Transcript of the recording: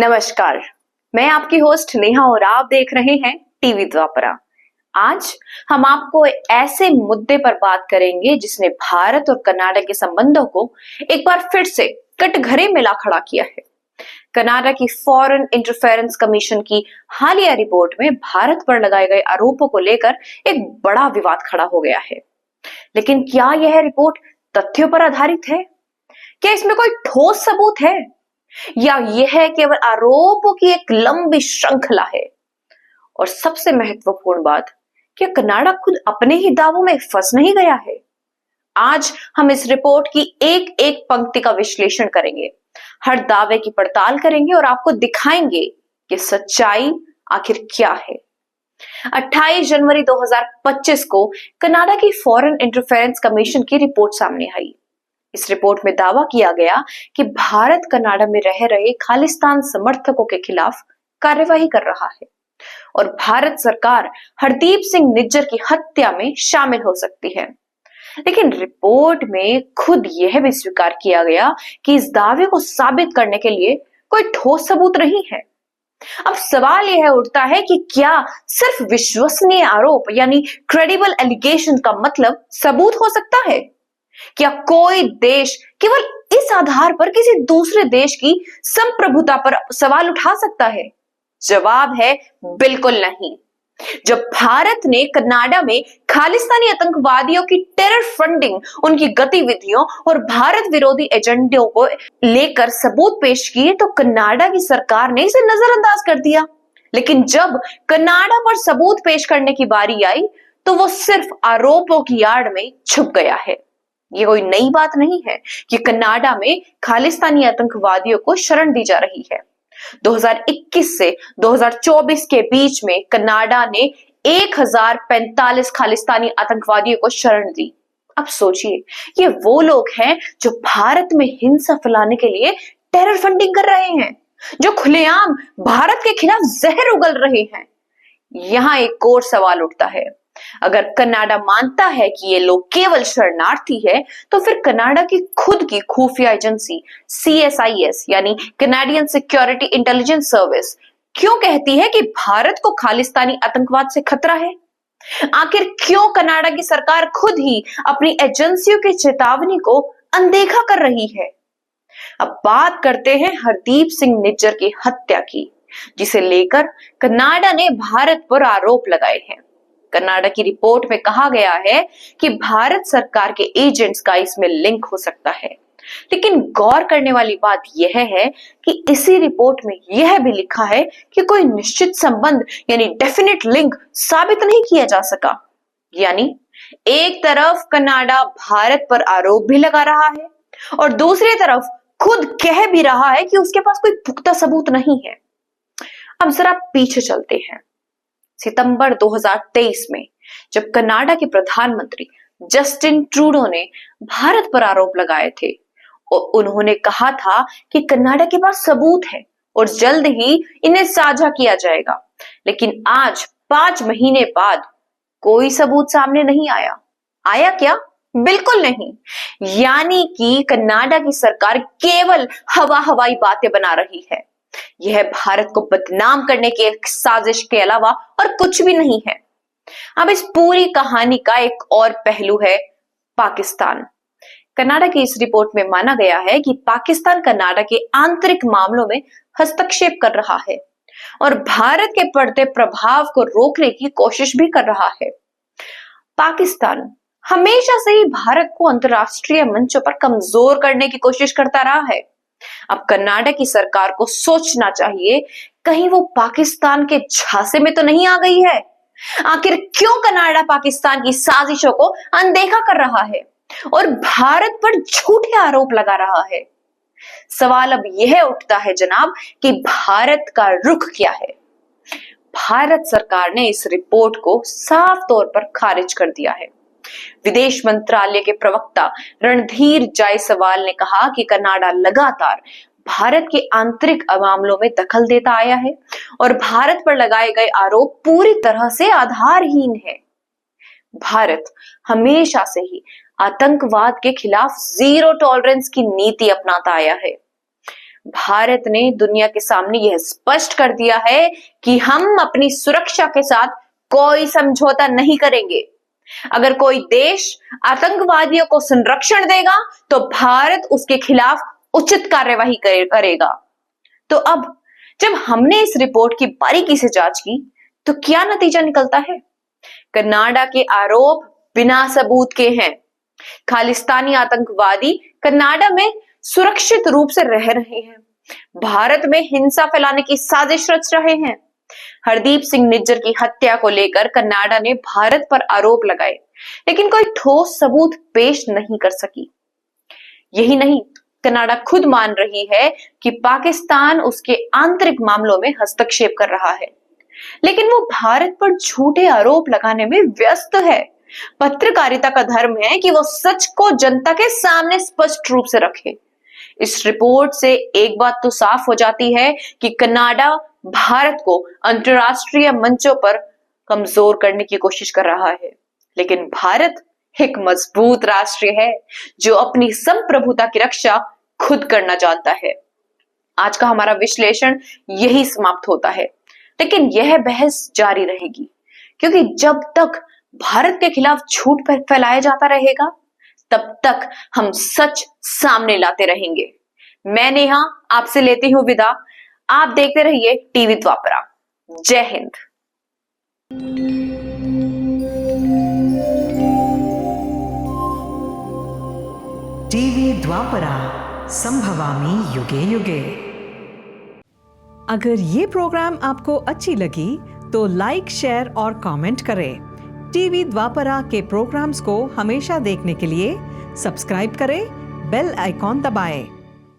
नमस्कार, मैं आपकी होस्ट नेहा और आप देख रहे हैं टीवी द्वापरा। आज हम आपको ऐसे मुद्दे पर बात करेंगे जिसने भारत और कनाडा के संबंधों को एक बार फिर से कटघरे में ला खड़ा किया है। कनाडा की फॉरेन इंटरफेरेंस कमीशन की हालिया रिपोर्ट में भारत पर लगाए गए आरोपों को लेकर एक बड़ा विवाद खड़ा हो गया है। लेकिन क्या यह रिपोर्ट तथ्यों पर आधारित है? क्या इसमें कोई ठोस सबूत है या यह केवल आरोपों की एक लंबी श्रृंखला है? और सबसे महत्वपूर्ण बात, क्या कनाडा खुद अपने ही दावों में फंस नहीं गया है? आज हम इस रिपोर्ट की एक एक पंक्ति का विश्लेषण करेंगे, हर दावे की पड़ताल करेंगे और आपको दिखाएंगे कि सच्चाई आखिर क्या है। 28 जनवरी 2025 को कनाडा की फॉरेन इंटरफेरेंस कमीशन की रिपोर्ट सामने आई। इस रिपोर्ट में दावा किया गया कि भारत कनाडा में रह रहे खालिस्तान समर्थकों के खिलाफ कार्यवाही कर रहा है और भारत सरकार हरदीप सिंह निज्जर की हत्या में शामिल हो सकती है। लेकिन रिपोर्ट में खुद यह भी स्वीकार किया गया कि इस दावे को साबित करने के लिए कोई ठोस सबूत नहीं है। अब सवाल यह उठता है कि क्या सिर्फ विश्वसनीय आरोप यानी क्रेडिबल एलिगेशन का मतलब सबूत हो सकता है? क्या कोई देश केवल इस आधार पर किसी दूसरे देश की संप्रभुता पर सवाल उठा सकता है? जवाब है बिल्कुल नहीं। जब भारत ने कनाडा में खालिस्तानी आतंकवादियों की टेरर फंडिंग, उनकी गतिविधियों और भारत विरोधी एजेंडों को लेकर सबूत पेश किए तो कनाडा की सरकार ने इसे नजरअंदाज कर दिया। लेकिन जब कनाडा पर सबूत पेश करने की बारी आई तो वो सिर्फ आरोपों की आड़ में छुप गया है। ये कोई नई बात नहीं है कि कनाडा में खालिस्तानी आतंकवादियों को शरण दी जा रही है। 2021 से 2024 के बीच में कनाडा ने 1045 खालिस्तानी आतंकवादियों को शरण दी। अब सोचिए, ये वो लोग हैं जो भारत में हिंसा फैलाने के लिए टेरर फंडिंग कर रहे हैं, जो खुलेआम भारत के खिलाफ जहर उगल रहे हैं। यहां एक और सवाल उठता है, अगर कनाडा मानता है कि ये लोग केवल शरणार्थी है तो फिर कनाडा की खुद की खुफिया एजेंसी CSIS यानी कैनेडियन सिक्योरिटी इंटेलिजेंस सर्विस क्यों कहती है कि भारत को खालिस्तानी आतंकवाद से खतरा है? आखिर क्यों कनाडा की सरकार खुद ही अपनी एजेंसियों की चेतावनी को अनदेखा कर रही है? अब बात करते हैं हरदीप सिंह निज्जर की हत्या की, जिसे लेकर कनाडा ने भारत पर आरोप लगाए हैं। कनाडा की रिपोर्ट में कहा गया है कि भारत सरकार के एजेंट्स का इसमें लिंक हो सकता है। लेकिन गौर करने वाली बात यह है कि इसी रिपोर्ट में यह भी लिखा है कि कोई निश्चित संबंध यानी डेफिनेट लिंक साबित नहीं किया जा सका। यानी एक तरफ कनाडा भारत पर आरोप भी लगा रहा है और दूसरी तरफ खुद कह भी रहा है कि उसके पास कोई पुख्ता सबूत नहीं है। अब जरा पीछे चलते हैं। सितंबर 2023 में जब कनाडा के प्रधानमंत्री जस्टिन ट्रूडो ने भारत पर आरोप लगाए थे और उन्होंने कहा था कि कनाडा के पास सबूत है और जल्द ही इन्हें साझा किया जाएगा। लेकिन आज 5 महीने बाद कोई सबूत सामने नहीं आया। आया क्या? बिल्कुल नहीं। यानी कि कनाडा की सरकार केवल हवाई बातें बना रही है। यह भारत को बदनाम करने की एक साजिश के अलावा और कुछ भी नहीं है। अब इस पूरी कहानी का एक और पहलू है पाकिस्तान। कनाडा की इस रिपोर्ट में माना गया है कि पाकिस्तान कनाडा के आंतरिक मामलों में हस्तक्षेप कर रहा है और भारत के बढ़ते प्रभाव को रोकने की कोशिश भी कर रहा है। पाकिस्तान हमेशा से ही भारत को अंतरराष्ट्रीय मंचों पर कमजोर करने की कोशिश करता रहा है। अब कनाडा की सरकार को सोचना चाहिए, कहीं वो पाकिस्तान के झांसे में तो नहीं आ गई है। आखिर क्यों कनाडा पाकिस्तान की साजिशों को अनदेखा कर रहा है और भारत पर झूठे आरोप लगा रहा है? सवाल अब यह उठता है जनाब कि भारत का रुख क्या है? भारत सरकार ने इस रिपोर्ट को साफ तौर पर खारिज कर दिया है। विदेश मंत्रालय के प्रवक्ता रणधीर जायसवाल ने कहा कि कनाडा लगातार भारत के आंतरिक मामलों में दखल देता आया है और भारत पर लगाए गए आरोप पूरी तरह से आधारहीन है। भारत हमेशा से ही आतंकवाद के खिलाफ जीरो टॉलरेंस की नीति अपनाता आया है। भारत ने दुनिया के सामने यह स्पष्ट कर दिया है कि हम अपनी सुरक्षा के साथ कोई समझौता नहीं करेंगे। अगर कोई देश आतंकवादियों को संरक्षण देगा तो भारत उसके खिलाफ उचित कार्यवाही करेगा। तो अब जब हमने इस रिपोर्ट की बारीकी से जांच की तो क्या नतीजा निकलता है? कनाडा के आरोप बिना सबूत के हैं। खालिस्तानी आतंकवादी कनाडा में सुरक्षित रूप से रह रहे हैं, भारत में हिंसा फैलाने की साजिश रच रहे हैं। हरदीप सिंह निज्जर की हत्या को लेकर कनाडा ने भारत पर आरोप लगाए, लेकिन कोई ठोस सबूत पेश नहीं कर सकी। यही नहीं, कनाडा खुद मान रही है कि पाकिस्तान उसके आंतरिक मामलों में हस्तक्षेप कर रहा है, लेकिन वो भारत पर झूठे आरोप लगाने में व्यस्त है। पत्रकारिता का धर्म है कि वो सच को जनता के सामने स्पष्ट रूप से रखे। इस रिपोर्ट से एक बात तो साफ हो जाती है कि कनाडा भारत को अंतरराष्ट्रीय मंचों पर कमजोर करने की कोशिश कर रहा है, लेकिन भारत एक मजबूत राष्ट्र है जो अपनी संप्रभुता की रक्षा खुद करना जानता है। आज का हमारा विश्लेषण यही समाप्त होता है, लेकिन यह बहस जारी रहेगी, क्योंकि जब तक भारत के खिलाफ झूठ फैलाया जाता रहेगा तब तक हम सच सामने लाते रहेंगे। मैं नेहा आपसे लेती हूं विदा। आप देखते रहिए टीवी द्वापरा। जय हिंद। टीवी द्वापरा, संभवामि युगे युगे। अगर ये प्रोग्राम आपको अच्छी लगी तो लाइक, शेयर और कमेंट करें। टीवी द्वापरा के प्रोग्राम्स को हमेशा देखने के लिए सब्सक्राइब करें, बेल आइकॉन दबाएं।